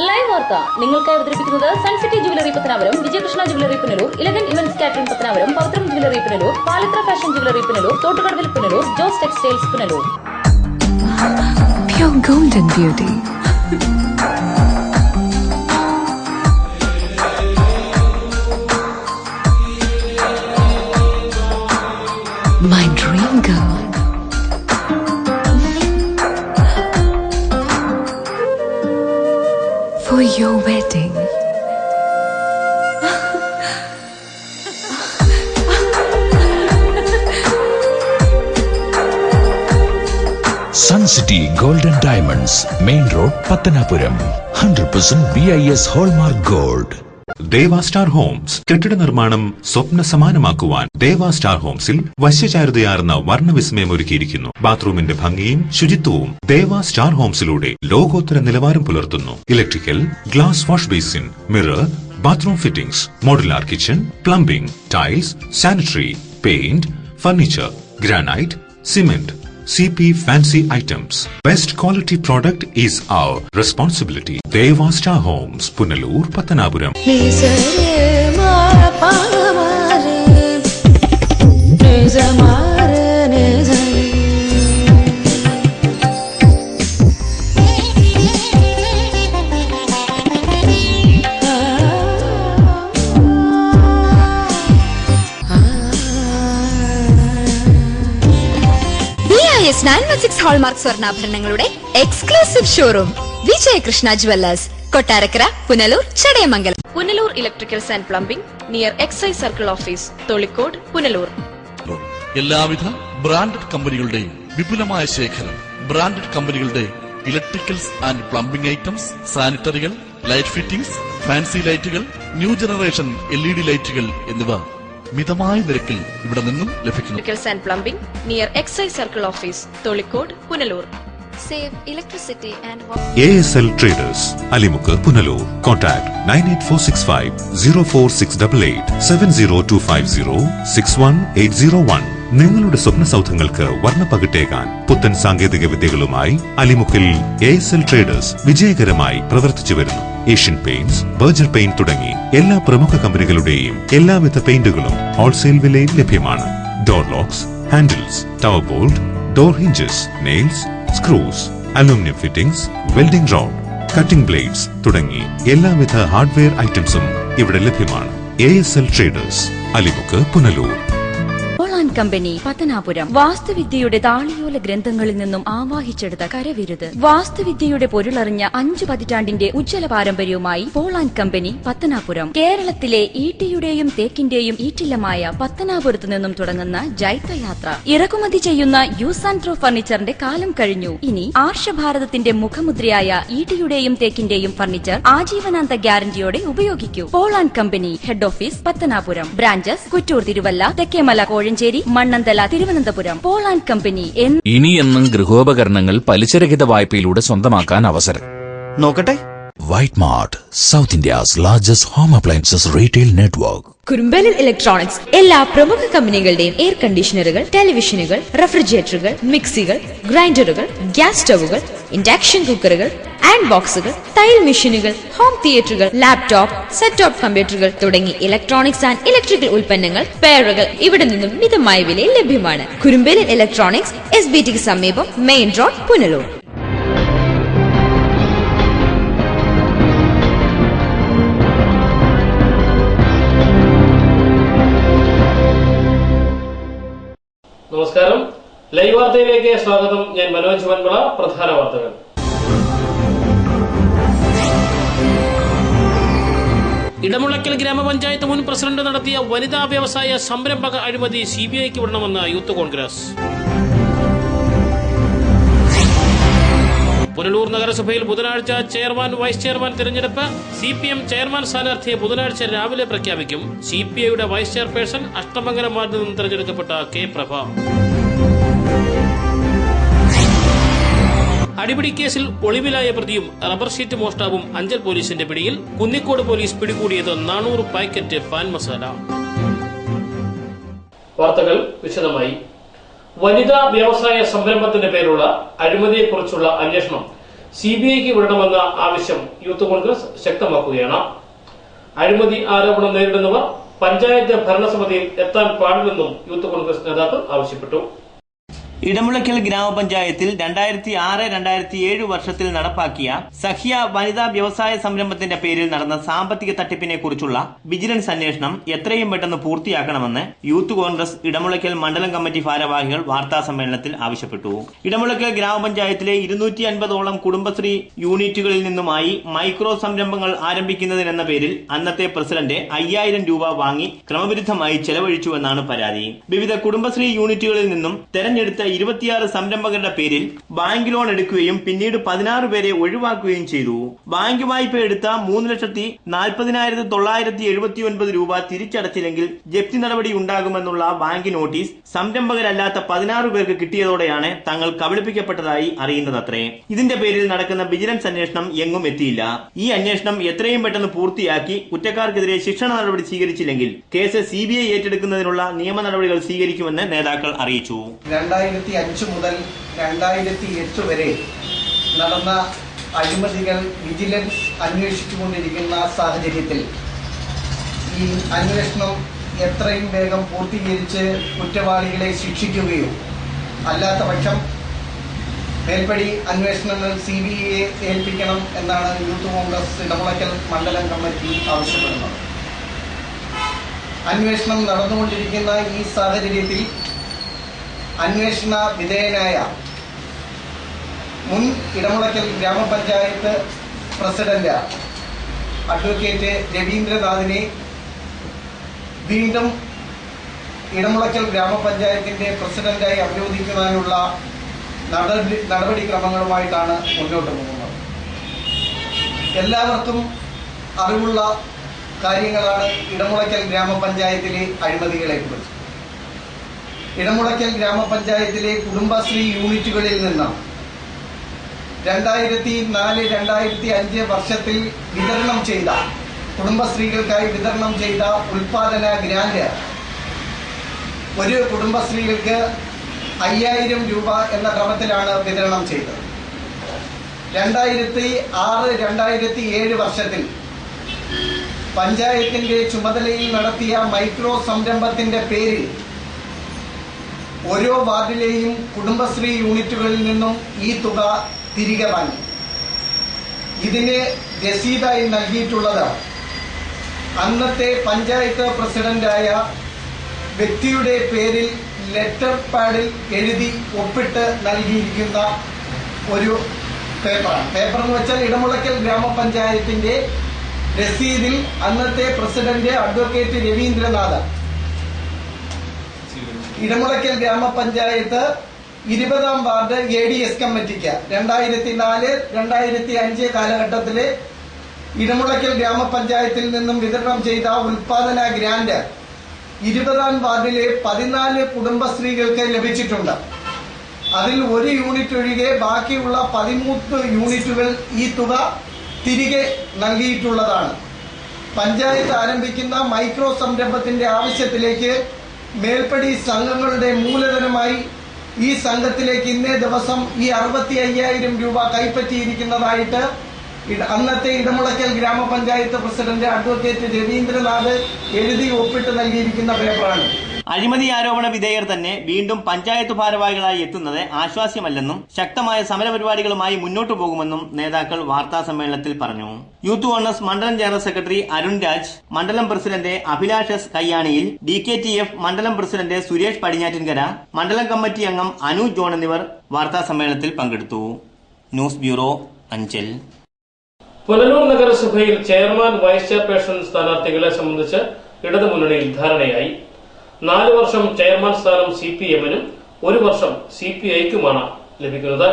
Live വാർത്ത നിങ്ങൾക്കായി അവതരിപ്പിക്കുന്നത് Suncity jewellery Pathanapuram, Vijayakrishna jewellery Punalur, 11 events catering Pathanapuram, Pavithram jewellery Punalur, Palithra fashion jewellery Punalur, തോട്ടുകടവിൽ Punalur, Jose textiles Punalur. Pure golden beauty. My dream girl. For your wedding. Sun City Golden Diamonds, Main Road, Pattanapuram. 100% BIS Hallmark Gold. Deva star Holmes കെട്ടിട നിർമ്മാണം സ്വപ്ന സമാനമാക്കുവാൻ ദേവ star ഹോംസിൽ വശ്യചാരുതയാർന്ന വർണ്ണവിസ്മയം ഒരുക്കിയിരിക്കുന്നു. ബാത്റൂമിന്റെ ഭംഗിയും ശുചിത്വവും ദേവ star ഹോംസിലൂടെ ലോകോത്തര നിലവാരം പുലർത്തുന്നു. Electrical, glass wash basin, mirror, bathroom fittings, modular kitchen, plumbing, tiles, sanitary, paint, furniture, granite, cement, CP fancy items. Best quality product is our responsibility. Deva Star Homes, Punalur, Pattanapuram. BIS 916 hallmark സ്വർണ്ണാഭരണങ്ങളുടെ exclusive showroom Vijayakrishna jewellers, Kottarakkara, Punalur, Chadayamangalam. Punalur electricals and plumbing near excise circle office, Tholicode, Punalur. എല്ലാവിധ branded കമ്പനികളുടെയും വിപുലമായ ശേഖരം. Branded കമ്പനികളുടെ electricals and plumbing items, സാനിറ്ററികൾ, light fittings, fancy ലൈറ്റുകൾ, new generation LED ലൈറ്റുകൾ എന്നിവ മിതമായ നിരക്കിൽ ഇവിടെ നിന്നും ലഭിക്കുന്നു. Electricals and plumbing near excise circle office, Tholicode, Punalur. Save electricity and ASL Traders, Alimukke, Punalur. Contact 98465 04688 70250 നിങ്ങളുടെ സ്വപ്ന സൗധങ്ങൾക്ക് വർണ്ണപ്പകിട്ടേകാൻ പുത്തൻ സാങ്കേതിക വിദ്യകളുമായി അലിമുക്കിൽ ASL Traders വിജയകരമായി പ്രവർത്തിച്ചു വരുന്നു. ഏഷ്യൻ പെയിന്റ്സ്, ബർജർ പെയിന്റ് തുടങ്ങി എല്ലാ പ്രമുഖ കമ്പനികളുടെയും എല്ലാവിധ പെയിന്റുകളും ഹോൾസെയിൽ വിലയിൽ ലഭ്യമാണ്. Door locks, handles, tower bolt, door hinges, nails, screws, aluminium fittings, welding road, cutting blades തുടങ്ങി എല്ലാവിധ ഹാർഡ്വെയർ ഐറ്റംസും ഇവിടെ ലഭ്യമാണ്. ASL Traders, Alimukku, Punalur. Company, Pathanapuram. വാസ്തുവിദ്യയുടെ താളിയോല ഗ്രന്ഥങ്ങളിൽ നിന്നും ആവാഹിച്ചെടുത്ത കരവിരുത്. വാസ്തുവിദ്യയുടെ പൊരുളറിഞ്ഞ 5 പതിറ്റാണ്ടിന്റെ ഉജ്ജ്വല പാരമ്പര്യവുമായി പോൾ ആൻഡ് കമ്പനി, പത്തനാപുരം. കേരളത്തിലെ ഈട്ടിയുടെയും തേക്കിന്റെയും ഈറ്റില്ലമായ പത്തനാപുരത്ത് നിന്നും തുടങ്ങുന്ന ജൈത്രയാത്ര. ഇറക്കുമതി ചെയ്യുന്ന യൂസ് ആൻഡ് ത്രോ ഫർണിച്ചറിന്റെ കാലം കഴിഞ്ഞു. ഇനി ആർഷഭാരതത്തിന്റെ മുഖമുദ്രയായ ഈട്ടിയുടെയും തേക്കിന്റെയും ഫർണിച്ചർ ആജീവനാന്ത ഗ്യാരണ്ടിയോടെ ഉപയോഗിക്കൂ. Paul and company, head office, Pathanapuram. Branches Kuttoor, Thiruvalla, Thekkemala, Kozhencherry, Mannanthala, Thiruvananthapuram. Paul and company. ഇനിയെന്നും ഗൃഹോപകരണങ്ങൾ പലിശരഹിത വായ്പയിലൂടെ സ്വന്തമാക്കാൻ അവസരം. നോക്കട്ടെ. White Mart, South India's largest home appliances retail network. കുറുമ്പലിൽ ഇലക്ട്രോണിക്സ് എല്ലാ പ്രമുഖ കമ്പനികളുടെയും എയർ കണ്ടീഷണറുകൾ, ടെലിവിഷനുകൾ, റെഫ്രിജറേറ്ററുകൾ, മിക്സികൾ, ഗ്രൈൻഡറുകൾ, ഗ്യാസ് സ്റ്റവുകൾ, ഇൻഡക്ഷൻ കുക്കറുകൾ, ആൻഡ് ബോക്സുകൾ, തയ്യൽ മെഷീനുകൾ, ഹോം തിയേറ്ററുകൾ, ലാപ്ടോപ്പ്, സെറ്റ് ടോപ്പ് കമ്പ്യൂട്ടറുകൾ തുടങ്ങി ഇലക്ട്രോണിക്സ് ആൻഡ് ഇലക്ട്രിക്കൽ ഉൽപ്പന്നങ്ങൾ, പെയറുകൾ ഇവിടെ നിന്നും മിതമായ വിലയിൽ ലഭ്യമാണ്. കുറുമ്പലിൽ ഇലക്ട്രോണിക്സ്, SBTക്ക് സമീപം, മെയിൻ റോഡ്, പുനലൂർ. നമസ്കാരം, ലൈവ് വാർത്തയിലേക്ക് സ്വാഗതം. ഞാൻ മനോജ് വൻമള. പ്രധാന വാർത്തകൾ. ഇടമുളയ്ക്കൽ ഗ്രാമപഞ്ചായത്ത് മുൻ പ്രസിഡന്റ് നടത്തിയ വനിതാ വ്യവസായ സംരംഭക അഴിമതി CBIക്ക് വിടണമെന്ന് യൂത്ത് കോൺഗ്രസ്. പുനലൂർ നഗരസഭയിൽ ബുധനാഴ്ച ചെയർമാൻ, വൈസ് ചെയർമാൻ തിരഞ്ഞെടുപ്പ്. CPM ചെയർമാൻ സ്ഥാനാർത്ഥിയെ ബുധനാഴ്ച രാവിലെ പ്രഖ്യാപിക്കും. CPIയുടെ വൈസ് ചെയർപേഴ്സൺ അഷ്ടമംഗലം വാർഡിൽ നിന്നും തിരഞ്ഞെടുക്കപ്പെട്ട K. പ്രഭ. അടിപിടി കേസിൽ ഒളിവിലായ പ്രതിയും റബ്ബർ ഷീറ്റ് മോഷ്ടാവും അഞ്ചൽ പോലീസിന്റെ പിടിയിൽ. കുന്നിക്കോട് പോലീസ് പിടികൂടിയത് 400 പാക്കറ്റ് പാൻ മസാല. വാർത്തകൾ വിശദമായി. വനിതാ വ്യവസായ സംരംഭത്തിന്റെ പേരുള്ള അഴിമതിയെക്കുറിച്ചുള്ള അന്വേഷണം CBIക്ക് വിടണമെന്ന ആവശ്യം യൂത്ത് കോൺഗ്രസ് ശക്തമാക്കുകയാണ്. അഴിമതി ആരോപണം നേരിടുന്നവർ പഞ്ചായത്ത് ഭരണസമിതിയിൽ എത്താൻ പാടില്ലെന്നും യൂത്ത് കോൺഗ്രസ് നേതാക്കൾ ആവശ്യപ്പെട്ടു. ഇടമുളയ്ക്കൽ ഗ്രാമപഞ്ചായത്തിൽ 2006-2007 വർഷത്തിൽ നടപ്പാക്കിയ സഖ്യ വനിതാ വ്യവസായ സംരംഭത്തിന്റെ പേരിൽ നടന്ന സാമ്പത്തിക തട്ടിപ്പിനെ കുറിച്ചുള്ള വിജിലൻസ് അന്വേഷണം എത്രയും പെട്ടെന്ന് പൂർത്തിയാക്കണമെന്ന് യൂത്ത് കോൺഗ്രസ് ഇടമുളയ്ക്കൽ മണ്ഡലം കമ്മിറ്റി ഭാരവാഹികൾ വാർത്താസമ്മേളനത്തിൽ ആവശ്യപ്പെട്ടു. ഇടമുളയ്ക്കൽ ഗ്രാമപഞ്ചായത്തിലെ 250ഓളം കുടുംബശ്രീ യൂണിറ്റുകളിൽ നിന്നുമായി മൈക്രോ സംരംഭങ്ങൾ ആരംഭിക്കുന്നതിനെന്ന പേരിൽ അന്നത്തെ പ്രസിഡന്റ് 5000 രൂപ വാങ്ങി ക്രമവിരുദ്ധമായി ചെലവഴിച്ചുവെന്നാണ് പരാതി. വിവിധ കുടുംബശ്രീ യൂണിറ്റുകളിൽ നിന്നും തെരഞ്ഞെടുത്ത 26 സംരംഭകരുടെ പേരിൽ ബാങ്ക് ലോൺ എടുക്കുകയും പിന്നീട് 16 പേരെ ഒഴിവാക്കുകയും ചെയ്തു. ബാങ്ക് വായ്പ എടുത്ത 3,40,979 രൂപ തിരിച്ചടച്ചില്ലെങ്കിൽ ജപ്തി നടപടി ഉണ്ടാകുമെന്നുള്ള ബാങ്ക് നോട്ടീസ് സംരംഭകരല്ലാത്ത 16 പേർക്ക് കിട്ടിയതോടെയാണ് തങ്ങൾ കബളിപ്പിക്കപ്പെട്ടതായി അറിയുന്നതത്രേ. ഇതിന്റെ പേരിൽ നടക്കുന്ന വിജിലൻസ് അന്വേഷണം എങ്ങും എത്തിയില്ല. ഈ അന്വേഷണം എത്രയും പെട്ടെന്ന് പൂർത്തിയാക്കി കുറ്റക്കാർക്കെതിരെ ശിക്ഷണ നടപടി സ്വീകരിച്ചില്ലെങ്കിൽ കേസ് CBI ഏറ്റെടുക്കുന്നതിനുള്ള നിയമ നടപടികൾ സ്വീകരിക്കുമെന്ന് നേതാക്കൾ അറിയിച്ചു. 2005 മുതൽ 2008 വരെ നടന്ന അഴിമതികൾ വിജിലൻസ് അന്വേഷിച്ചുകൊണ്ടിരിക്കുന്ന സാഹചര്യത്തിൽ ഈ അന്വേഷണം എത്രയും വേഗം പൂർത്തീകരിച്ച് കുറ്റവാളികളെ ശിക്ഷിക്കുകയോ അല്ലാത്ത പക്ഷം മേൽപ്പടി അന്വേഷണങ്ങൾ CBIയെ ഏൽപ്പിക്കണം എന്നാണ് യൂത്ത് കോൺഗ്രസ് ഇടമുളയ്ക്കൽ മണ്ഡലം കമ്മിറ്റി ആവശ്യപ്പെടുന്നത്. അന്വേഷണം നടന്നുകൊണ്ടിരിക്കുന്ന ഈ സാഹചര്യത്തിൽ അന്വേഷണ വിധേയനായ മുൻ ഇടമുളയ്ക്കൽ ഗ്രാമപഞ്ചായത്ത് പ്രസിഡന്റ് അഡ്വക്കേറ്റ് രവീന്ദ്രനാഥിനെ വീണ്ടും ഇടമുളയ്ക്കൽ ഗ്രാമപഞ്ചായത്തിന്റെ പ്രസിഡന്റായി അവരോധിക്കുവാനുള്ള നടപടിക്രമങ്ങളുമായിട്ടാണ് മുന്നോട്ട് പോകുന്നത്. എല്ലാവർക്കും അറിവുള്ള കാര്യങ്ങളാണ് ഇടമുളയ്ക്കൽ ഗ്രാമപഞ്ചായത്തിലെ അഴിമതികളെക്കുറിച്ച്. ഇടമുളയ്ക്കൽ ഗ്രാമപഞ്ചായത്തിലെ കുടുംബശ്രീ യൂണിറ്റുകളിൽ നിന്ന് 2004-2005 വർഷത്തിൽ വിതരണം ചെയ്ത കുടുംബശ്രീകൾക്കായി വിതരണം ചെയ്ത ഉൽപാദന ഗ്രാന്റ് ഒരു കുടുംബശ്രീകൾക്ക് 5000 രൂപ എന്ന ക്രമത്തിലാണ് വിതരണം ചെയ്തത്. 2006-2007 വർഷത്തിൽ പഞ്ചായത്തിന്റെ ചുമതലയിൽ നടത്തിയ മൈക്രോ സംരംഭത്തിന്റെ പേരിൽ ഓരോ വാർഡിലെയും കുടുംബശ്രീ യൂണിറ്റുകളിൽ നിന്നും ഈ തുക തിരികെ വാങ്ങി. ഇതിന് രസീതായി നൽകിയിട്ടുള്ളത് അന്നത്തെ പഞ്ചായത്ത് പ്രസിഡന്റായ വ്യക്തിയുടെ പേരിൽ ലെറ്റർ പാഡിൽ എഴുതി ഒപ്പിട്ട് നൽകിയിരിക്കുന്ന ഒരു പേപ്പറാണ്. പേപ്പർ എന്ന് വെച്ചാൽ ഇടമുളയ്ക്കൽ ഗ്രാമപഞ്ചായത്തിന്റെ രസീതിൽ അന്നത്തെ പ്രസിഡന്റ് അഡ്വക്കേറ്റ് രവീന്ദ്രനാഥ് ഇടമുളയ്ക്കൽ ഗ്രാമപഞ്ചായത്ത് 20ാം വാർഡ് ADS കമ്മിറ്റിക്ക് 2004-2005 കാലഘട്ടത്തിലെ ഇടമുളയ്ക്കൽ ഗ്രാമപഞ്ചായത്തിൽ നിന്നും വിതരണം ചെയ്ത ഉൽപാദന ഗ്രാന്റ് 20ാം വാർഡിലെ 14 കുടുംബശ്രീകൾക്ക് ലഭിച്ചിട്ടുണ്ട്. അതിൽ ഒരു യൂണിറ്റ് ഒഴികെ ബാക്കിയുള്ള 13 യൂണിറ്റുകൾ ഈ തുക തിരികെ നൽകിയിട്ടുള്ളതാണ്. പഞ്ചായത്ത് ആരംഭിക്കുന്ന മൈക്രോ സംരംഭത്തിന്റെ ആവശ്യത്തിലേക്ക് മേൽപ്പടി സംഘങ്ങളുടെ മൂലധനമായി ഈ സംഘത്തിലേക്ക് ഇന്നേ ദിവസം ഈ 65,000 രൂപ കൈപ്പറ്റിയിരിക്കുന്നതായിട്ട് അന്നത്തെ ഇടമുളയ്ക്കൽ ഗ്രാമപഞ്ചായത്ത് പ്രസിഡന്റ് അഡ്വക്കേറ്റ് രവീന്ദ്രനാഥ് എഴുതി ഒപ്പിട്ട് നൽകിയിരിക്കുന്ന പേപ്പറാണ്. അഴിമതി ആരോപണ വിധേയർ തന്നെ വീണ്ടും പഞ്ചായത്ത് ഭാരവാഹികളായി എത്തുന്നത് ആശ്വാസ്യമല്ലെന്നും ശക്തമായ സമരപരിപാടികളുമായി മുന്നോട്ടു പോകുമെന്നും നേതാക്കൾ വാർത്താ സമ്മേളനത്തിൽ പറഞ്ഞു. യൂത്ത് കോൺഗ്രസ് മണ്ഡലം ജനറൽ സെക്രട്ടറി അരുൺ രാജ്, മണ്ഡലം പ്രസിഡന്റ് അഭിലാഷ് എസ് കയ്യാണിയിൽ, DKTF മണ്ഡലം പ്രസിഡന്റ് സുരേഷ് പടിഞ്ഞാറ്റിൻകര, മണ്ഡലം കമ്മിറ്റി അംഗം അനു ജോൺ എന്നിവർ വാർത്താ സമ്മേളനത്തിൽ പങ്കെടുത്തു. News bureau, Anchal. പുനലൂർ നഗരസഭയിൽ ചെയർമാൻ വൈസ് ചെയർപേഴ്സൺ സ്ഥാനാർത്ഥികളെ സംബന്ധിച്ച് ഇടതുമുന്നണിയിൽ ധാരണയായി. 4 വർഷം ചെയർമാൻ സ്ഥാനം CPM-നും 1 വർഷം CPI-ക്കുമാണ് ലഭിക്കുന്നത്.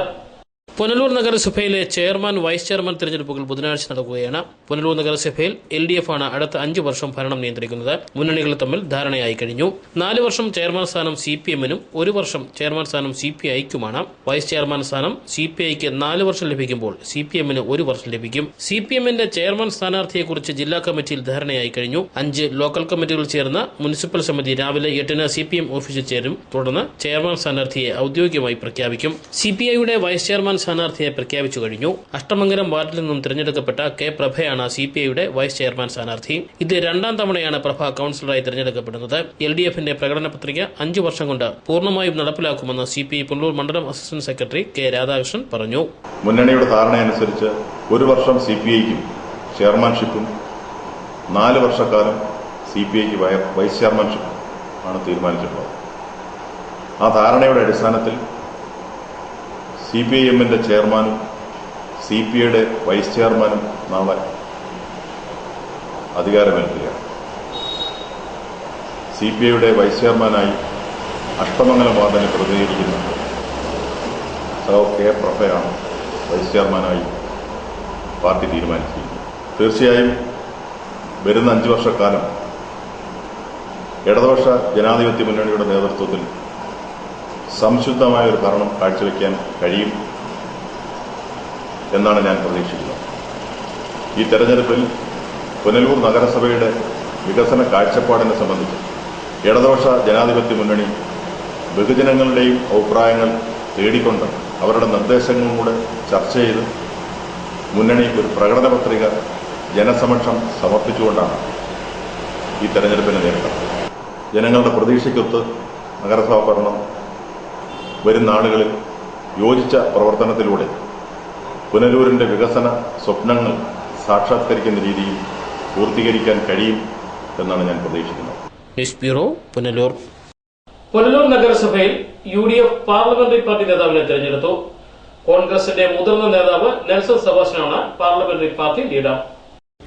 പുനലൂർ നഗരസഭയിലെ ചെയർമാൻ വൈസ് ചെയർമാൻ തിരഞ്ഞെടുപ്പുകൾ ബുധനാഴ്ച നടക്കുകയാണ്. പുനലൂർ നഗരസഭയിൽ LDF ആണ് അടുത്ത 5 വർഷം ഭരണം നിയന്ത്രിക്കുന്നത്. മുന്നണികൾ തമ്മിൽ ധാരണയായി കഴിഞ്ഞു. 4 വർഷം ചെയർമാൻ സ്ഥാനം CPM-നും 1 വർഷം ചെയർമാൻ സ്ഥാനം CPI-ക്കുമാണ്. വൈസ് ചെയർമാൻ സ്ഥാനം CPI-ക്ക് 4 വർഷം ലഭിക്കുമ്പോൾ CPM-ന് 1 വർഷം ലഭിക്കും. CPM-ന്റെ ചെയർമാൻ സ്ഥാനാർത്ഥിയെക്കുറിച്ച് ജില്ലാ കമ്മിറ്റിയിൽ ധാരണയായി കഴിഞ്ഞു. 5 ലോക്കൽ കമ്മിറ്റികൾ ചേർന്ന മുനിസിപ്പൽ സമിതി രാവിലെ 8-ന് CPM ഓഫീസിൽ ചേരും. തുടർന്ന് ചെയർമാൻ സ്ഥാനാർത്ഥിയെ ഔദ്യോഗികമായി പ്രഖ്യാപിക്കും. CPI-യുടെ വൈസ് ചെയർമാൻ ചെയർമാൻ സ്ഥാനാർത്ഥിയെ പ്രഖ്യാപിച്ചു കഴിഞ്ഞു. അഷ്ടമംഗലം വാർഡിൽ നിന്നും തിരഞ്ഞെടുക്കപ്പെട്ട കെ പ്രഭയാണ് CPIയുടെ വൈസ് ചെയർമാൻ സ്ഥാനാർത്ഥി. ഇത് 2ാം തവണയാണ് പ്രഭ കൌൺസിലറായി തിരഞ്ഞെടുക്കപ്പെടുന്നത്. LDFന്റെ പ്രകടന പത്രിക 5 വർഷം കൊണ്ട് പൂർണ്ണമായും നടപ്പിലാക്കുമെന്ന് CPI പുനലൂർ മണ്ഡലം അസിസ്റ്റന്റ് സെക്രട്ടറി കെ രാധാകൃഷ്ണൻ പറഞ്ഞു. മുന്നണിയുടെ ധാരണയനുസരിച്ച് 1 വർഷം CPIക്കും ചെയർമാൻഷിപ്പും 4 വർഷക്കാലം CPIക്ക് വൈസ് ചെയർമാൻഷിപ്പും ആണ് തീരുമാനിച്ചിട്ടുള്ളത്. ആ ധാരണയുടെ അടിസ്ഥാനത്തിൽ CPIഎമ്മിന്റെ ചെയർമാനും CPIയുടെ വൈസ് ചെയർമാനും നാളെ അധികാരമേൽക്കുകയാണ്. CPIയുടെ വൈസ് ചെയർമാനായി അഷ്ടമംഗലം വാർഡിനെ പ്രതിനിധീകരിക്കുന്ന കെ പ്രഭയാണ് വൈസ് ചെയർമാനായി പാർട്ടി തീരുമാനിച്ചിരിക്കുന്നത്. തീർച്ചയായും വരുന്ന 5 വർഷക്കാലം ഇടതുപക്ഷ ജനാധിപത്യ മുന്നണിയുടെ നേതൃത്വത്തിൽ സംശുദ്ധമായ ഒരു ഭരണം കാഴ്ചവെക്കാൻ കഴിയും എന്നാണ് ഞാൻ പ്രതീക്ഷിക്കുന്നത്. ഈ തെരഞ്ഞെടുപ്പിൽ പുനലൂർ നഗരസഭയുടെ വികസന കാഴ്ചപ്പാടിനെ സംബന്ധിച്ച് ഇടതുപക്ഷ ജനാധിപത്യ മുന്നണി ബഹുജനങ്ങളുടെയും അഭിപ്രായങ്ങൾ തേടിക്കൊണ്ട് അവരുടെ നിർദ്ദേശങ്ങളും കൂടെ ചർച്ച ചെയ്ത് മുന്നണി ഒരു പ്രകടന പത്രിക ജനസമക്ഷം സമർപ്പിച്ചുകൊണ്ടാണ് ഈ തെരഞ്ഞെടുപ്പിനെ നേരിടുന്നത്. ജനങ്ങളുടെ പ്രതീക്ഷയ്ക്കൊത്ത് നഗരസഭാ ഭരണം വരും നാളുകളിൽ യോജിച്ച പ്രവർത്തനത്തിലൂടെ പുനലൂരിന്റെ വികസന സ്വപ്നങ്ങൾ സാക്ഷാത്കരിക്കുന്ന രീതിയിൽ പൂർത്തീകരിക്കാൻ കഴിയും എന്നാണ് ഞാൻ പ്രതീക്ഷിക്കുന്നത്. News bureau, Punalur. പുനലൂർ നഗരസഭയിൽ UDF പാർലമെന്ററി പാർട്ടി നേതാവിനെ തെരഞ്ഞെടുത്തു. കോൺഗ്രസിന്റെ മുതിർന്ന നേതാവ് നെൽസൺ സെബാസ്റ്റ്യനാണ് പാർലമെന്ററി പാർട്ടി ലീഡർ.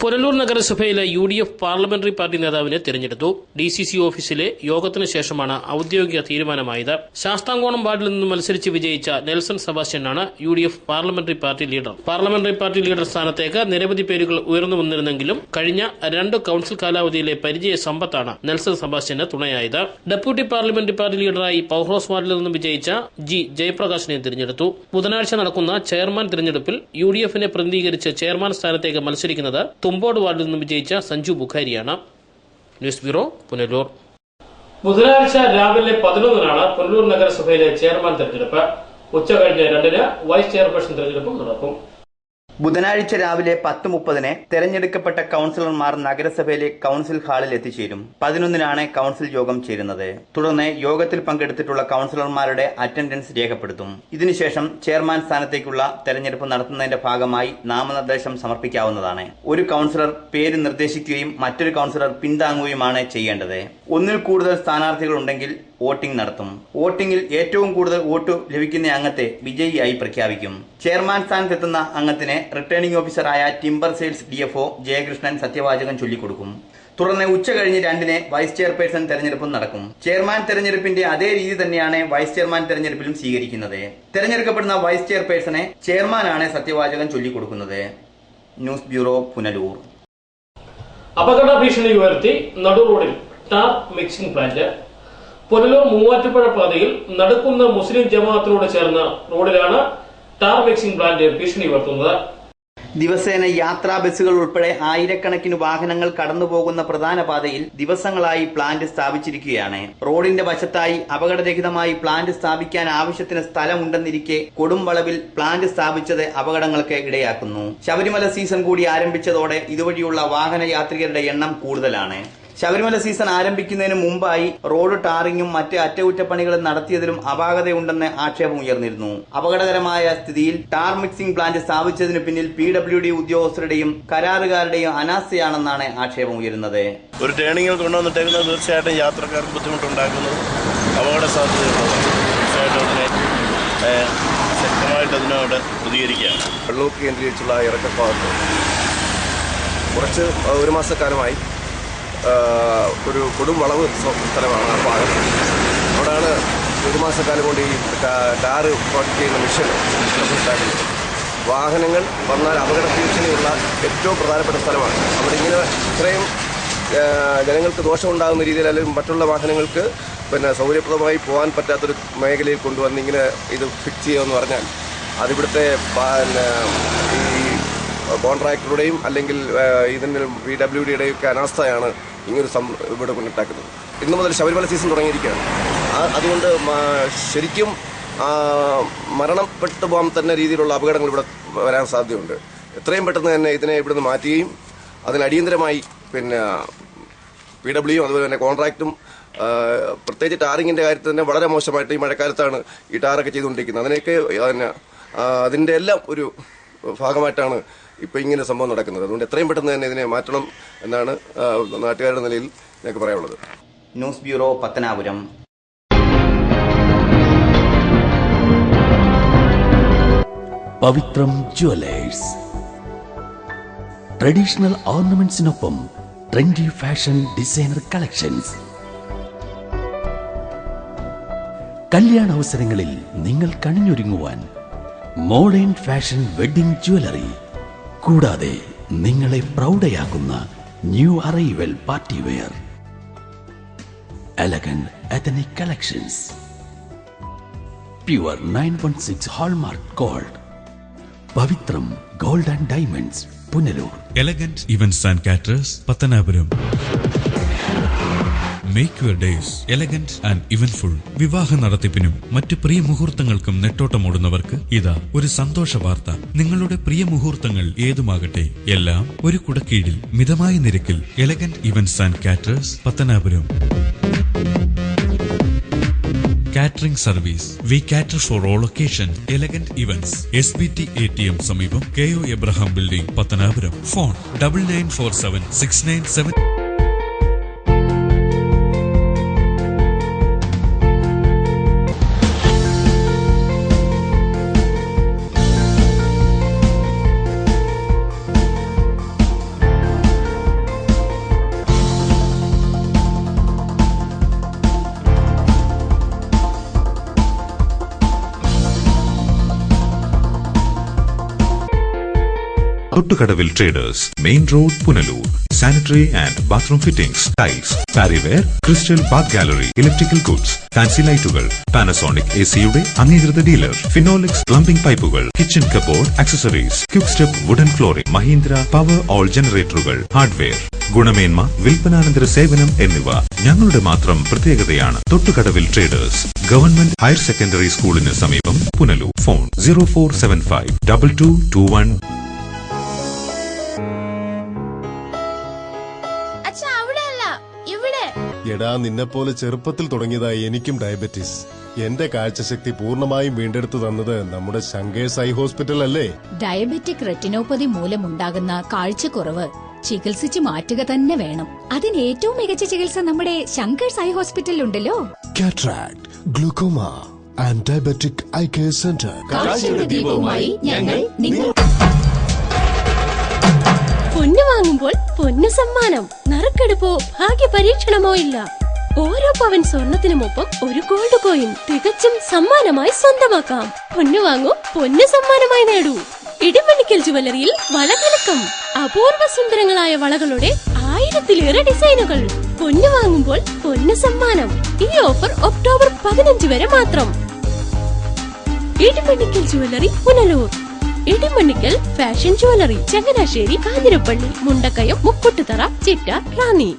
പുനലൂർ നഗരസഭയിലെ UDF പാർലമെന്ററി പാർട്ടി നേതാവിനെ തിരഞ്ഞെടുത്തു. DCC ഓഫീസിലെ യോഗത്തിന് ശേഷമാണ് ഔദ്യോഗിക തീരുമാനമായത്. ശാസ്താംകോണം വാർഡിൽ നിന്നും മത്സരിച്ച് വിജയിച്ച നെൽസൺ സെബാസ്റ്റ്യനാണ് UDF parliamentary party leader. Parliamentary party leader സ്ഥാനത്തേക്ക് നിരവധി പേരുകൾ ഉയർന്നു വന്നിരുന്നെങ്കിലും കഴിഞ്ഞ 2 കൌൺസിൽ കാലാവധിയിലെ പരിചയ സമ്പത്താണ് നെൽസൺ സെബാസ്റ്റ്യന് തുണയായത്. ഡെപ്യൂട്ടി പാർലമെന്ററി പാർട്ടി ലീഡറായി പൌഹ്റോസ് വാർഡിൽ നിന്നും വിജയിച്ച G ജയപ്രകാശിനെ തിരഞ്ഞെടുത്തു. ബുധനാഴ്ച നടക്കുന്ന ചെയർമാൻ തിരഞ്ഞെടുപ്പിൽ UDFനെ പ്രതിനിധീകരിച്ച് ചെയർമാൻ സ്ഥാനത്തേക്ക് മത്സരിക്കുന്നത് തുമ്പോട് വാർഡിൽ നിന്നും വിജയിച്ച സഞ്ജു ബുഖാരിയാണ്. News bureau, Punalur. ബുധനാഴ്ച രാവിലെ 11-നാണ് പുനലൂർ നഗരസഭയിലെ ചെയർമാൻ തെരഞ്ഞെടുപ്പ്. ഉച്ചകഴിഞ്ഞ് 2-ന് വൈസ് ചെയർപേഴ്സൺ തെരഞ്ഞെടുപ്പും നടക്കും. ബുധനാഴ്ച രാവിലെ 10:30 തെരഞ്ഞെടുക്കപ്പെട്ട കൌൺസിലർമാർ നഗരസഭയിലെ കൌൺസിൽ ഹാളിൽ എത്തിച്ചേരും. 11-നാണ് കൌൺസിൽ യോഗം ചേരുന്നത്. തുടർന്ന് യോഗത്തിൽ പങ്കെടുത്തിട്ടുള്ള കൌൺസിലർമാരുടെ അറ്റൻഡൻസ് രേഖപ്പെടുത്തും. ഇതിനുശേഷം ചെയർമാൻ സ്ഥാനത്തേക്കുള്ള തെരഞ്ഞെടുപ്പ് നടത്തുന്നതിന്റെ ഭാഗമായി നാമനിർദ്ദേശം സമർപ്പിക്കാവുന്നതാണ്. ഒരു കൌൺസിലർ പേര് നിർദ്ദേശിക്കുകയും മറ്റൊരു കൌൺസിലർ പിന്താങ്ങുകയുമാണ് ചെയ്യേണ്ടത്. ഒന്നിൽ കൂടുതൽ സ്ഥാനാർത്ഥികൾ ഉണ്ടെങ്കിൽ വോട്ടിംഗ് നടത്തും. വോട്ടിംഗിൽ ഏറ്റവും കൂടുതൽ വോട്ട് ലഭിക്കുന്ന അംഗത്തെ വിജയിയായി പ്രഖ്യാപിക്കും. ചെയർമാൻ സ്ഥാനത്തെത്തുന്ന അംഗത്തിന് റിട്ടേണിംഗ് ഓഫീസറായ ടിംബർ സെയിൽസ് DFO ജയകൃഷ്ണൻ സത്യവാചകം ചൊല്ലിക്കൊടുക്കും. തുടർന്ന് ഉച്ചകഴിഞ്ഞ് 2-ന് വൈസ് ചെയർപേഴ്സൺ തെരഞ്ഞെടുപ്പും നടക്കും. ചെയർമാൻ തെരഞ്ഞെടുപ്പിന്റെ അതേ രീതി തന്നെയാണ് വൈസ് ചെയർമാൻ തെരഞ്ഞെടുപ്പിലും സ്വീകരിക്കുന്നത്. തെരഞ്ഞെടുക്കപ്പെടുന്ന വൈസ് ചെയർപേഴ്സണെ ചെയർമാനാണ് സത്യവാചകം ചൊല്ലിക്കൊടുക്കുന്നത്. News bureau, Punalur. അപകട ഭീഷണി ഉയർത്തി നടുറോഡിൽ tar mixing plant. Punalur Muvattupuzha പാതയിൽ നടുക്കുന്ന മുസ്ലിം ജമാഅത്തിനോട് ചേർന്ന റോഡിലാണ് ടാർ മിക്സിംഗ് പ്ലാന്റ് ഭീഷണി ഉയർത്തുന്നത്. ദിവസേന യാത്രാ ബസ്സുകൾ ഉൾപ്പെടെ ആയിരക്കണക്കിന് വാഹനങ്ങൾ കടന്നുപോകുന്ന പ്രധാന പാതയിൽ ദിവസങ്ങളായി പ്ലാന്റ് സ്ഥാപിച്ചിരിക്കുകയാണ്. റോഡിന്റെ വശത്തായി അപകടരഹിതമായി പ്ലാന്റ് സ്ഥാപിക്കാൻ ആവശ്യത്തിന് സ്ഥലമുണ്ടെന്നിരിക്കെ കൊടും വളവിൽ പ്ലാന്റ് സ്ഥാപിച്ചത് അപകടങ്ങൾക്ക് ഇടയാക്കുന്നു. ശബരിമല സീസൺ കൂടി ആരംഭിച്ചതോടെ ഇതുവഴിയുള്ള വാഹന യാത്രികരുടെ എണ്ണം കൂടുതലാണ്. ശബരിമല സീസൺ ആരംഭിക്കുന്നതിന് മുമ്പായി റോഡ് ടാറിങ്ങും മറ്റ് അറ്റകുറ്റപ്പണികളും നടത്തിയതിലും അപാകതയുണ്ടെന്ന് ആക്ഷേപം ഉയർന്നിരുന്നു. അപകടകരമായ സ്ഥിതിയിൽ ടാർ മിക്സിംഗ് പ്ലാന്റ് സ്ഥാപിച്ചതിന് പിന്നിൽ PWD ഉദ്യോഗസ്ഥരുടെയും കരാറുകാരുടെയും അനാസ്ഥയാണെന്നാണ് ആക്ഷേപം ഉയരുന്നത്. ഒരു ടേണിങ്ങിൽ കൊണ്ടുവന്നിട്ടേക്കുന്നത് തീർച്ചയായിട്ടും യാത്രക്കാർക്ക് ബുദ്ധിമുട്ടുണ്ടാക്കുന്നത് അപകട സാധ്യതയുള്ളതാണ്. തീർച്ചയായിട്ടും അതിനെ ശക്തമായിട്ട് അതിനോട് പ്രതികരിക്കുകയാണ്. വെള്ളൂർ കേന്ദ്രീകരിച്ചുള്ള ഇറക്കപ്പാടത്ത് കുറച്ച് 1 മാസക്കാലമായി ഒരു കൊടും വളവ് സ്ഥലമാണ് ആ ഭാഗം. അവിടെയാണ് 1 മാസക്കാലം കൊണ്ട് ഈ ടാറ് പ്രൊജക്ട് ചെയ്യുന്ന മിഷൻ ഉണ്ടാക്കുന്നത്. വാഹനങ്ങൾ വന്നാൽ അപകട ഭീഷണിയുള്ള ഏറ്റവും പ്രധാനപ്പെട്ട സ്ഥലമാണ്. അവിടെ ഇങ്ങനെ ഇത്രയും ജനങ്ങൾക്ക് ദോഷമുണ്ടാകുന്ന രീതിയിൽ അല്ലെങ്കിൽ മറ്റുള്ള വാഹനങ്ങൾക്ക് സൗകര്യപ്രദമായി പോകാൻ പറ്റാത്തൊരു മേഖലയിൽ കൊണ്ടുവന്ന് ഇങ്ങനെ ഇത് ഫിക്സ് ചെയ്യുമെന്ന് പറഞ്ഞാൽ അതിവിടുത്തെ ഈ കോൺട്രാക്ടറുടെയും അല്ലെങ്കിൽ ഇതിൻ്റെ PWDയുടെയും ഒക്കെ അനാസ്ഥയാണ് ഇങ്ങനൊരു ഇവിടെ കൊണ്ടുണ്ടാക്കുന്നത്. ഇന്നു മുതൽ ശബരിമല സീസൺ തുടങ്ങിയിരിക്കുകയാണ്. അതുകൊണ്ട് ശരിക്കും മരണപ്പെട്ടു പോകാൻ തന്നെ രീതിയിലുള്ള അപകടങ്ങൾ ഇവിടെ വരാൻ സാധ്യതയുണ്ട്. എത്രയും പെട്ടെന്ന് തന്നെ ഇതിനെ ഇവിടുന്ന് മാറ്റുകയും അതിന് അടിയന്തരമായി പിന്നെ PW അതുപോലെ തന്നെ കോൺട്രാക്റ്റും പ്രത്യേകിച്ച് ടാറിങ്ങിന്റെ കാര്യത്തിൽ തന്നെ വളരെ മോശമായിട്ട് ഈ മഴക്കാലത്താണ് ഈ ടാറൊക്കെ ചെയ്തുകൊണ്ടിരിക്കുന്നത്. അതിനൊക്കെ അതിന്റെ എല്ലാം ഒരു ഭാഗമായിട്ടാണ് ഇപ്പൊ ഇങ്ങനെ സംഭവം നടക്കുന്നത്. അതുകൊണ്ട് എത്രയും പെട്ടെന്ന് തന്നെ ഇതിനെ മാറ്റണം എന്നാണ് നാട്ടുകാരുടെ നിലയിൽ ഞങ്ങൾക്ക് പറയാനുള്ളത്. News bureau, Pathanapuram. Pavithram jewellers. Traditional ഓർണമെന്റ്സിനൊപ്പം ട്രെൻഡി ഫാഷൻ ഡിസൈനർ കളക്ഷൻസ്. കല്യാണ അവസരങ്ങളിൽ നിങ്ങൾ കണിഞ്ഞൊരുങ്ങുവാൻ മോഡേൺ ഫാഷൻ വെഡിംഗ് ജ്വല്ലറി, കൂടാതെ നിങ്ങളെ പ്രൗഢയാക്കുന്ന new arrival party wear, elegant ethnic collections, pure 916 hallmark gold. Pavithram gold and diamonds, Punalur. Elegant events and caterers, Pathanapuram. Make your days elegant and eventful. വിവാഹ നടത്തിപ്പിനും മറ്റു പ്രിയ മുഹൂർത്തങ്ങൾക്കും നെട്ടോട്ടമോടുന്നവർക്ക് ഇതാ ഒരു സന്തോഷ വാർത്ത. നിങ്ങളുടെ പ്രിയ മുഹൂർത്തങ്ങൾ ഏതുമാകട്ടെ, എല്ലാം ഒരു കുടക്കീഴിൽ മിതമായ നിരക്കിൽ. Elegant events and caterers, Pathanapuram. Catering service. We cater for all occasions. Elegant events. SBT ATM സമീപം, KO Abraham Building, Pathanapuram. Phone 9947697697. Thottukadavil traders, main road, Punalur. Sanitary and bathroom fittings, tiles, Parryware, crystal bath gallery, electrical goods, fancy ലൈറ്റുകൾ, Panasonic AC-യുടെ അംഗീകൃത dealer, Finolex plumbing പൈപ്പുകൾ, kitchen cupboard accessories, quick step wooden flooring, Mahindra Powerol ജനറേറ്ററുകൾ, hardware. ഗുണമേന്മ, വിൽപ്പനാനന്തര സേവനം എന്നിവ ഞങ്ങളുടെ മാത്രം പ്രത്യേകതയാണ്. Thottukadavil traders, government higher secondary സ്കൂളിന് സമീപം, പുനലൂർ. ഫോൺ 04752221. എടാ, നിന്നെപ്പോലെ ചെറുപ്പത്തിൽ തുടങ്ങിയതായി എനിക്കും ഡയബറ്റീസ്. എന്റെ കാഴ്ചശക്തി പൂർണ്ണമായും വീണ്ടെടുത്തു തന്നത് നമ്മുടെ ശങ്കേഴ്സ് ഐ ഹോസ്പിറ്റൽ അല്ലേ? ഡയബറ്റിക് റെറ്റിനോപ്പതി മൂലമുണ്ടാകുന്ന കാഴ്ചക്കുറവ് ചികിത്സിച്ച് മാറ്റുക തന്നെ വേണം. അതിന് ഏറ്റവും മികച്ച ചികിത്സ നമ്മുടെ ശങ്കേഴ്സ് ഐ ഹോസ്പിറ്റലിലുണ്ടല്ലോ. Cataract, glaucoma and diabetic eye care centre. കാഴ്ചയുടെ ദീപവുമായി ഞങ്ങൾ നിങ്ങൾ. പൊന്നു വാങ്ങുമ്പോൾ പൊന്നു സമ്മാനം. നറുക്കെടുപ്പോ ഭാഗ്യ പരീക്ഷണമോ ഇല്ല. ഓരോ പവൻ സ്വർണത്തിനുമൊപ്പം ഒരു ഗോൾഡ് കോയിൻ തികച്ചും സമ്മാനമായി സ്വന്തമാക്കാം. പൊന്നു വാങ്ങൂ, പൊന്നു സമ്മാനമായി നേടൂ. ഇടിമണിക്കൽ ജുവലറിയിൽ വളകലക്കം. അപൂർവ സുന്ദരങ്ങളായ വളകളുടെ 1000-ലേറെ ഡിസൈനുകൾ. പൊന്നു വാങ്ങുമ്പോൾ പൊന്നു സമ്മാനം. ഈ ഓഫർ ഒക്ടോബർ 15 വരെ മാത്രം. Idimannickal jewellery, Punalur. Idimannickal fashion jewellery, Changanassery, Kanjirappally, Mundakayam, Mukkoottuthara, ചിറ്റ, റാന്നി.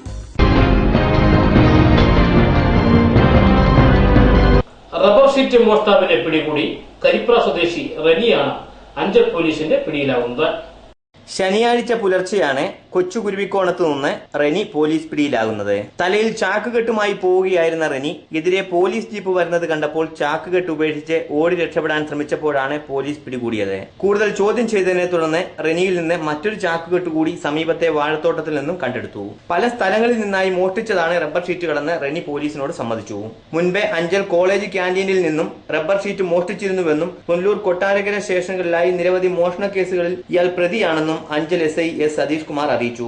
റബ്ബർ ഷീറ്റ് മോഷ്ടാവിനെ പിടികൂടി. കരിപ്ര സ്വദേശി റനിയാണ് അഞ്ചൽ പോലീസിന്റെ പിടിയിലാവുന്നത്. ശനിയാഴ്ച പുലർച്ചെയാണ് കൊച്ചുകുരുവിക്കോണത്ത് നിന്ന് റെനി പോലീസ് പിടിയിലാകുന്നത്. തലയിൽ ചാക്കുകെട്ടുമായി പോവുകയായിരുന്ന റെനി എതിരെ പോലീസ് ജീപ്പ് വരുന്നത് കണ്ടപ്പോൾ ചാക്കുകെട്ട് ഉപേക്ഷിച്ച് ഓടി രക്ഷപ്പെടാൻ ശ്രമിച്ചപ്പോഴാണ് പോലീസ് പിടികൂടിയത്. കൂടുതൽ ചോദ്യം ചെയ്തതിനെ തുടർന്ന് റെനിയിൽ നിന്ന് മറ്റൊരു ചാക്കുകെട്ട് കൂടി സമീപത്തെ വാഴത്തോട്ടത്തിൽ നിന്നും കണ്ടെടുത്തു. പല സ്ഥലങ്ങളിൽ നിന്നായി മോഷ്ടിച്ചതാണ് റബ്ബർ ഷീറ്റുകളെന്ന് റെനി പോലീസിനോട് സമ്മതിച്ചു. മുൻപേ അഞ്ചൽ കോളേജ് ക്യാന്റീനിൽ നിന്നും റബ്ബർ ഷീറ്റ് മോഷ്ടിച്ചിരുന്നുവെന്നും പുനലൂർ, കൊട്ടാരക്കര സ്റ്റേഷനുകളിലായി നിരവധി മോഷണ കേസുകളിൽ ഇയാൾ പ്രതിയാണെന്നും അഞ്ചൽ SI S സതീഷ് കുമാർ അറിയിച്ചു.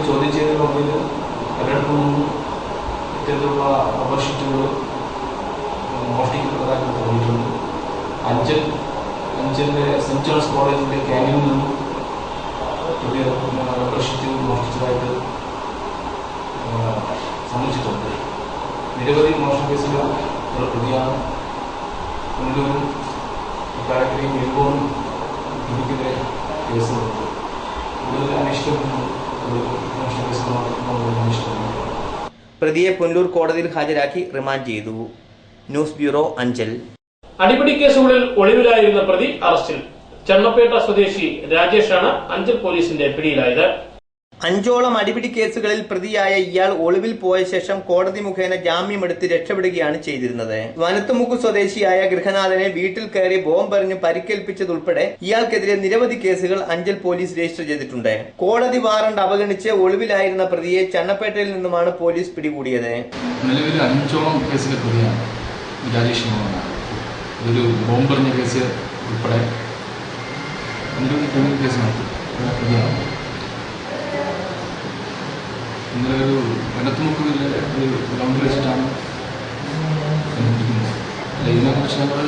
ചോദ്യം ചെയ്ത മൊബൈൽ പലയിടത്തും ഇത്തരത്തിലുള്ള റബ്ബർ ഷീറ്റുകൾ മോഷ്ടിക്കപ്പെട്ടതായിട്ട് തോന്നിയിട്ടുണ്ട്. അഞ്ചലിന്റെ സെന്റ് ജോൺസ് കോളേജിന്റെ ക്യാന്റീനിൽ നിന്നും റബ്ബർ ഷീറ്റ് മോഷ്ടിച്ചതായിട്ട് സമ്മതിച്ചിട്ടുണ്ട്. നിരവധി മോഷണ കേസുകൾ പ്രതിയാണ്. പുനലൂരും കൊട്ടാരക്കരയും എഴുകോണും എനിക്കെതിരെ കേസുകളുണ്ട്. കൂടുതൽ അന്വേഷിക്കപ്പെടുന്നത് പ്രതിയെ പുനലൂർ കോടതിയിൽ ഹാജരാക്കി റിമാൻഡ് ചെയ്തു. News bureau, Anchal. അടിപിടി കേസുകളിൽ ഒളിവിലായിരുന്ന പ്രതി അറസ്റ്റിൽ. ചണ്ണപ്പേട്ട സ്വദേശി രാജേഷാണ് അഞ്ചൽ പോലീസിന്റെ പിടിയിലായത്. 5ഓളം അടിപിടി കേസുകളിൽ പ്രതിയായ ഇയാൾ ഒളിവിൽ പോയ ശേഷം കോടതി മുഖേന ജാമ്യമെടുത്ത് രക്ഷപ്പെടുകയാണ് ചെയ്തിരുന്നത്. വനത്തുമുക്ക് സ്വദേശിയായ ഗൃഹനാഥനെ വീട്ടിൽ കയറി ബോംബെറിഞ്ഞ് പരിക്കേൽപ്പിച്ചതുൾപ്പെടെ ഇയാൾക്കെതിരെ നിരവധി കേസുകൾ അഞ്ചൽ പോലീസ് രജിസ്റ്റർ ചെയ്തിട്ടുണ്ട്. കോടതി വാറണ്ട് അവഗണിച്ച് ഒളിവിലായിരുന്ന പ്രതിയെ ചണ്ണപ്പേട്ടയിൽ നിന്നുമാണ് പോലീസ് പിടികൂടിയത്. നിലവിൽ 5ഓളം കേസിലെ പ്രതിയാണ് രാജേഷ്. ഒരു ബോംബെറിഞ്ഞ കേസ് ഉൾപ്പെടെ നിരവധി കേസിനകത്ത് പ്രതിയാണ്. ഇന്നലെ ഒരു വനത്തുമുക്കിൽ ഒരു ഗ്രൗണ്ടിൽ വെച്ചിട്ടാണ് പിടിക്കുന്നത്. ഇതിനെക്കുറിച്ച് ഞങ്ങൾ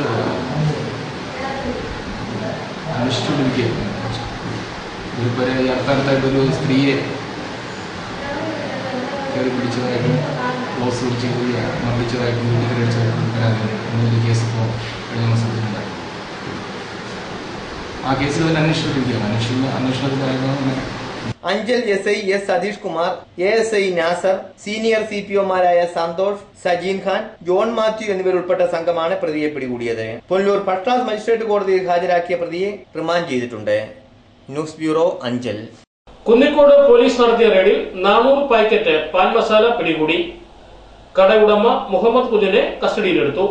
അന്വേഷിച്ചുകൊണ്ടിരിക്കുകയായിരുന്നു. ഇതുവരെ ഈ അടുത്തടുത്തായിട്ടൊരു സ്ത്രീയെ കയറി പിടിച്ചതായിട്ടും ക്ലോസ് പിടിച്ച് മർദ്ദിച്ചതായിട്ടും വീട്ടിൽ കഴിച്ചതായിട്ടും പരാതി കേസ് ഇപ്പോൾ കഴിഞ്ഞ മാസത്തിലുണ്ടായി. ആ കേസിൽ തന്നെ അന്വേഷിച്ചുകൊണ്ടിരിക്കുകയാണ്. അന്വേഷണത്തിലായിരുന്നു Anchal SI S Satheesh Kumar, ASI Nasar, senior CPOമാരായ സന്തോഷ്, സജീൻ ഖാൻ, ജോൺ മാത്യു എന്നിവരുൾപ്പെട്ട സംഘമാണ് പ്രതിയെ പിടികൂടിയത്. പുനലൂർ ഫസ്റ്റ് ക്ലാസ് മജിസ്ട്രേറ്റ് കോടതിയിൽ ഹാജരാക്കിയ പ്രതിയെ റിമാൻഡ് ചെയ്തിട്ടുണ്ട്. News bureau, Anchal. Kunnicode police നടത്തിയ റെയ്ഡിൽ 400 പാക്കറ്റ് പാൻ മസാല പിടികൂടി. കടയുടമ മുഹമ്മദ് കുഞ്ഞിനെ കസ്റ്റഡിയിലെടുത്തു.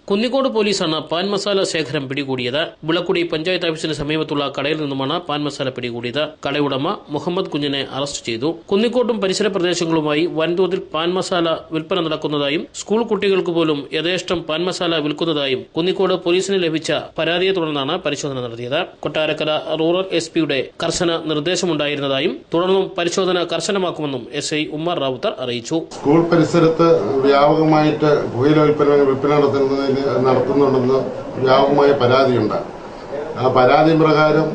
കുന്നിക്കോട് പോലീസാണ് പാൻ മസാല ശേഖരം പിടികൂടിയത്. വിളക്കുടി പഞ്ചായത്ത് ഓഫീസിന് സമീപത്തുള്ള കടയിൽ നിന്നുമാണ് പാൻ മസാല പിടികൂടിയത്. കടയുടമ മുഹമ്മദ് കുഞ്ഞിനെ അറസ്റ്റ് ചെയ്തു. കുന്നിക്കോട്ടും പരിസര പ്രദേശങ്ങളുമായി വൻതോതിൽ പാൻ മസാല വിൽപ്പന നടക്കുന്നതായും സ്കൂൾ കുട്ടികൾക്ക് പോലും യഥേഷ്ടം പാൻ മസാല വിൽക്കുന്നതായും കുന്നിക്കോട് പോലീസിന് ലഭിച്ച പരാതിയെ തുടർന്നാണ് പരിശോധന നടത്തിയത്. കൊട്ടാരക്കര റൂറൽ SP-യുടെ കർശന നിർദ്ദേശമുണ്ടായിരുന്നതായും തുടർന്നും പരിശോധന കർശനമാക്കുമെന്നും SI ഉമ്മർ റാവുത്തർ അറിയിച്ചു. സ്കൂൾ പരിസരത്ത് വ്യാപകമായിട്ട് പുകയില വിൽപ്പന നടത്തുന്നുണ്ടെന്ന് വ്യാപകമായ പരാതിയുണ്ട്. ആ പരാതി പ്രകാരം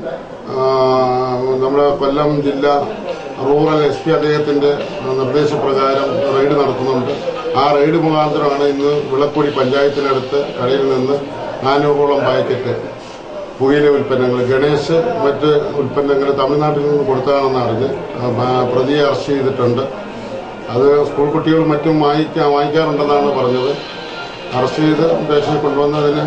നമ്മുടെ കൊല്ലം ജില്ലാ റൂറൽ SP അദ്ദേഹത്തിന്റെ നിർദ്ദേശപ്രകാരം റെയ്ഡ് നടത്തുന്നുണ്ട്. ആ റെയ്ഡ് മുഖാന്തരമാണ് ഇന്ന് വിളക്കുടി പഞ്ചായത്തിനടുത്ത് കടയിൽ നിന്ന് 400ഓളം പാക്കറ്റ് പുകയില ഉൽപ്പന്നങ്ങൾ ഗണേശ് മറ്റ് ഉൽപ്പന്നങ്ങൾ തമിഴ്നാട്ടിൽ നിന്ന് കൊടുത്തതാണെന്ന് അറിഞ്ഞ് പ്രതിയെ അറസ്റ്റ് ചെയ്തിട്ടുണ്ട്. അത് സ്കൂൾ കുട്ടികൾ മറ്റും വാങ്ങിക്കാറുണ്ടെന്നാണ് പറഞ്ഞത്. അറസ്റ്റ് ചെയ്ത് സ്റ്റേഷനിൽ കൊണ്ടുവന്നതിന്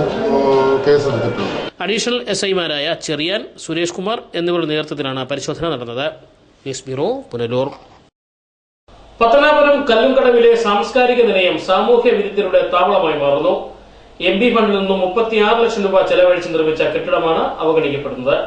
കേസെടുത്തിട്ടുണ്ട്. അഡീഷണൽ SI-മാരായ ചെറിയാൻ, സുരേഷ് കുമാർ എന്നിവരുടെ നേതൃത്വത്തിലാണ് പരിശോധന നടന്നത്. News bureau, Punalur. പത്തനാപുരം കല്ലുംകടവിലെ സാംസ്കാരിക നിലയം സാമൂഹ്യ വിരുദ്ധരുടെ താവളമായി മാറുന്നു. MP ഫണ്ടിൽ നിന്നും 36 ലക്ഷം രൂപ ചെലവഴിച്ച് നിർമ്മിച്ച കെട്ടിടമാണ് അവഗണിക്കപ്പെടുന്നത്.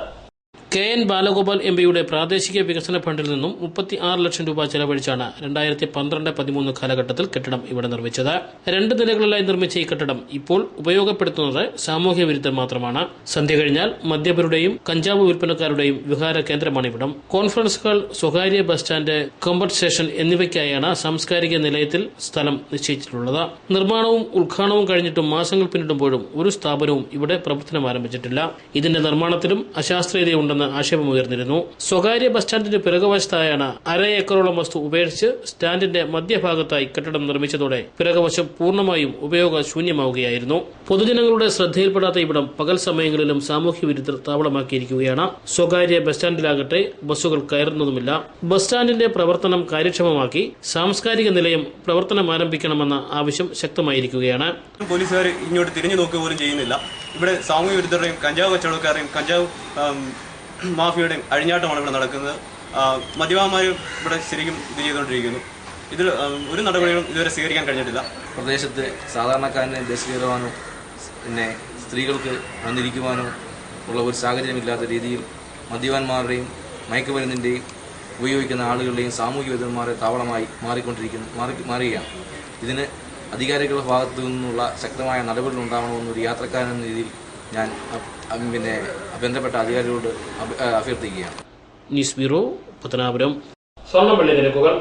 KN ബാലഗോപാൽ MPയുടെ പ്രാദേശിക വികസന ഫണ്ടിൽ നിന്നും 36 ലക്ഷം രൂപ ചെലവഴിച്ചാണ് 2012-13 കാലഘട്ടത്തിൽ കെട്ടിടം ഇവിടെ നിർമ്മിച്ചത്. 2 നിലകളിലായി നിർമ്മിച്ച ഈ കെട്ടിടം ഇപ്പോൾ ഉപയോഗപ്പെടുത്തുന്നത് സാമൂഹ്യ വിരുദ്ധർ മാത്രമാണ്. സന്ധ്യ കഴിഞ്ഞാൽ മദ്യപരുടെയും കഞ്ചാവ് വിൽപ്പനക്കാരുടെയും വിഹാര കേന്ദ്രമാണ് ഇവിടം. കോൺഫറൻസ് ഹാൾ, സ്വകാര്യ ബസ് സ്റ്റാൻഡ്, കമ്പർട്ട് സ്റ്റേഷൻ എന്നിവയ്ക്കായാണ് സാംസ്കാരിക നിലയത്തിൽ സ്ഥലം നിശ്ചയിച്ചിട്ടുള്ളത്. നിർമ്മാണവും ഉദ്ഘാടനവും കഴിഞ്ഞിട്ടും മാസങ്ങൾ പിന്നിടുമ്പോഴും ഒരു സ്ഥാപനവും ഇവിടെ പ്രവർത്തനം ആരംഭിച്ചിട്ടില്ല. ഇതിന്റെ നിർമ്മാണത്തിലും അശാസ്ത്രീയതയുണ്ടെന്ന് ആക്ഷേപമുയർന്നിരുന്നു. സ്വകാര്യ ബസ് സ്റ്റാൻഡിന്റെ പിറകുവശത്തായാണ് 1/2 ഏക്കറോളം വസ്തു ഉപേക്ഷിച്ച് സ്റ്റാൻഡിന്റെ മധ്യഭാഗത്തായി കെട്ടിടം നിർമ്മിച്ചതോടെ പിറകുവശം പൂർണ്ണമായും ഉപയോഗശൂന്യമാവുകയായിരുന്നു. പൊതുജനങ്ങളുടെ ശ്രദ്ധയിൽപ്പെടാത്ത ഇവിടം പകൽ സമയങ്ങളിലും സാമൂഹ്യ വിരുദ്ധർ താവളമാക്കിയിരിക്കുകയാണ്. സ്വകാര്യ ബസ് സ്റ്റാൻഡിലാകട്ടെ ബസ്സുകൾ കയറുന്നതുമില്ല. ബസ് സ്റ്റാൻഡിന്റെ പ്രവർത്തനം കാര്യക്ഷമമാക്കി സാംസ്കാരിക നിലയം പ്രവർത്തനം ആരംഭിക്കണമെന്ന ആവശ്യം ശക്തമായിരിക്കുകയാണ്. പോലീസുകാർ ഇങ്ങോട്ട് തിരിഞ്ഞു നോക്കുക പോലും ചെയ്യുന്നില്ല. ഇവിടെ സാമൂഹ്യ വിരുദ്ധരുടെയും കഞ്ചാവ് കച്ചവടക്കാരുടെയും കഞ്ചാവ് മാഫിയയുടെയും അഴിഞ്ഞാട്ടമാണ് ഇവിടെ നടക്കുന്നത്. മദ്യപാന്മാരും ഇവിടെ ശരിക്കും ഇത് ചെയ്തുകൊണ്ടിരിക്കുന്നു. ഇതിൽ ഒരു നടപടികളും ഇതുവരെ സ്വീകരിക്കാൻ കഴിഞ്ഞിട്ടില്ല. പ്രദേശത്ത് സാധാരണക്കാരനെ ബസ് കയറുവാനോ പിന്നെ സ്ത്രീകൾക്ക് വന്നിരിക്കുവാനോ ഉള്ള ഒരു സാഹചര്യമില്ലാത്ത രീതിയിൽ മദ്യപാന്മാരുടെയും മയക്കുമരുന്നിൻ്റെയും ഉപയോഗിക്കുന്ന ആളുകളുടെയും സാമൂഹ്യ വിരുദ്ധന്മാരെ താവളമായി മാറുകയാണ്. ഇതിന് അധികാരികളുടെ ഭാഗത്തു നിന്നുള്ള ശക്തമായ നടപടികൾ ഉണ്ടാവണമെന്നൊരു യാത്രക്കാരൻ എന്ന രീതിയിൽ ഞാൻ ബന്ധപ്പെട്ട അധികാരികളോട് അഭ്യർത്ഥിക്കുകയാണ്. News bureau, Pathanapuram. സ്വർണ്ണവെള്ളി നിരക്കുകൾ.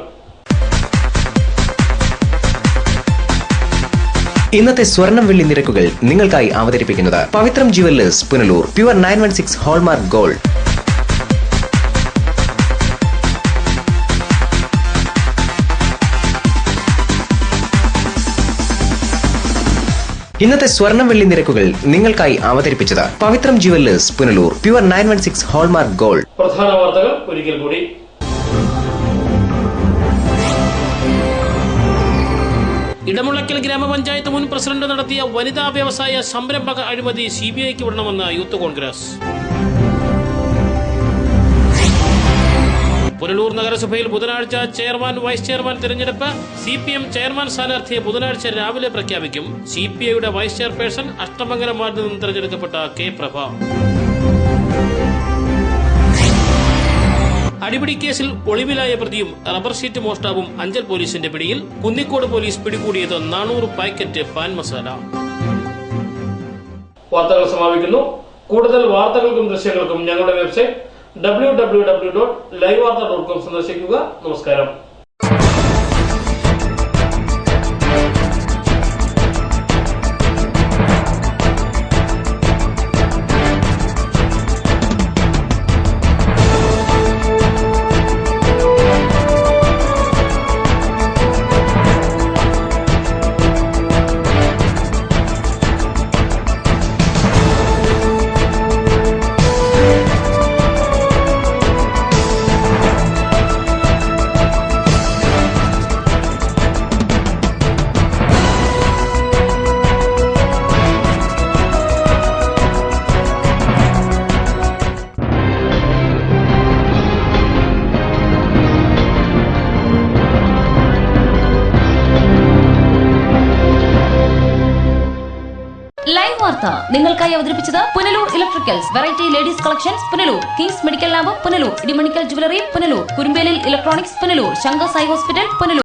ഇന്നത്തെ സ്വർണം വെള്ളി നിരക്കുകൾ നിങ്ങൾക്കായി അവതരിപ്പിക്കുന്നത് Pavithram jewellers, Punalur. Pure 916 hallmark gold. ഇന്നത്തെ സ്വർണം വെള്ളി നിരക്കുകൾ നിങ്ങൾക്കായി അവതരിപ്പിച്ചത് Pavithram jewellers Punalur. Pure 916 hallmark gold. പ്രധാന വാർത്തകൾ ഒരിക്കൽ കൂടി. ഇടമുളയ്ക്കൽ ഗ്രാമപഞ്ചായത്ത് മുൻ പ്രസിഡന്റ് നടത്തിയ വനിതാ വ്യവസായ സംരംഭക അഴിമതി CBIക്ക് വിടണമെന്ന് യൂത്ത് കോൺഗ്രസ്. പുനലൂർ നഗരസഭയിൽ ബുധനാഴ്ച ചെയർമാൻ വൈസ് ചെയർമാൻ തിരഞ്ഞെടുപ്പ്. CPM ചെയർമാൻ സ്ഥാനാർത്ഥിയെ ബുധനാഴ്ച രാവിലെ പ്രഖ്യാപിക്കും. CPIയുടെ വൈസ് ചെയർപേഴ്സൺ അഷ്ടമംഗലം വാർഡിൽ നിന്ന് തിരഞ്ഞെടുക്കപ്പെട്ട K. പ്രഭ. അടിപിടി കേസിൽ ഒളിവിലായ പ്രതിയും റബ്ബർ ഷീറ്റ് മോഷ്ടാവും അഞ്ചൽ പോലീസിന്റെ പിടിയിൽ. കുന്നിക്കോട് പോലീസ് പിടികൂടിയത് 400 പാക്കറ്റ് പാൻ മസാല. വാർത്തകൾ സമാപിക്കുന്നു. കൂടുതൽ വാർത്തകൾക്കും ദൃശ്യങ്ങൾക്കും ഞങ്ങളുടെ വെബ്സൈറ്റ് www.livevarta.com സന്ദർശിക്കുക. നമസ്കാരം. ലൈവ് വാർത്ത നിങ്ങൾക്കായി അവതരിപ്പിച്ചത് Punalur electricals, variety ladies collections Punalur, kings medical lab Punalur, Idimannickal jewellery Punalur, Kurumbelil electronics Punalur, Shankar Sai hospital Punalur.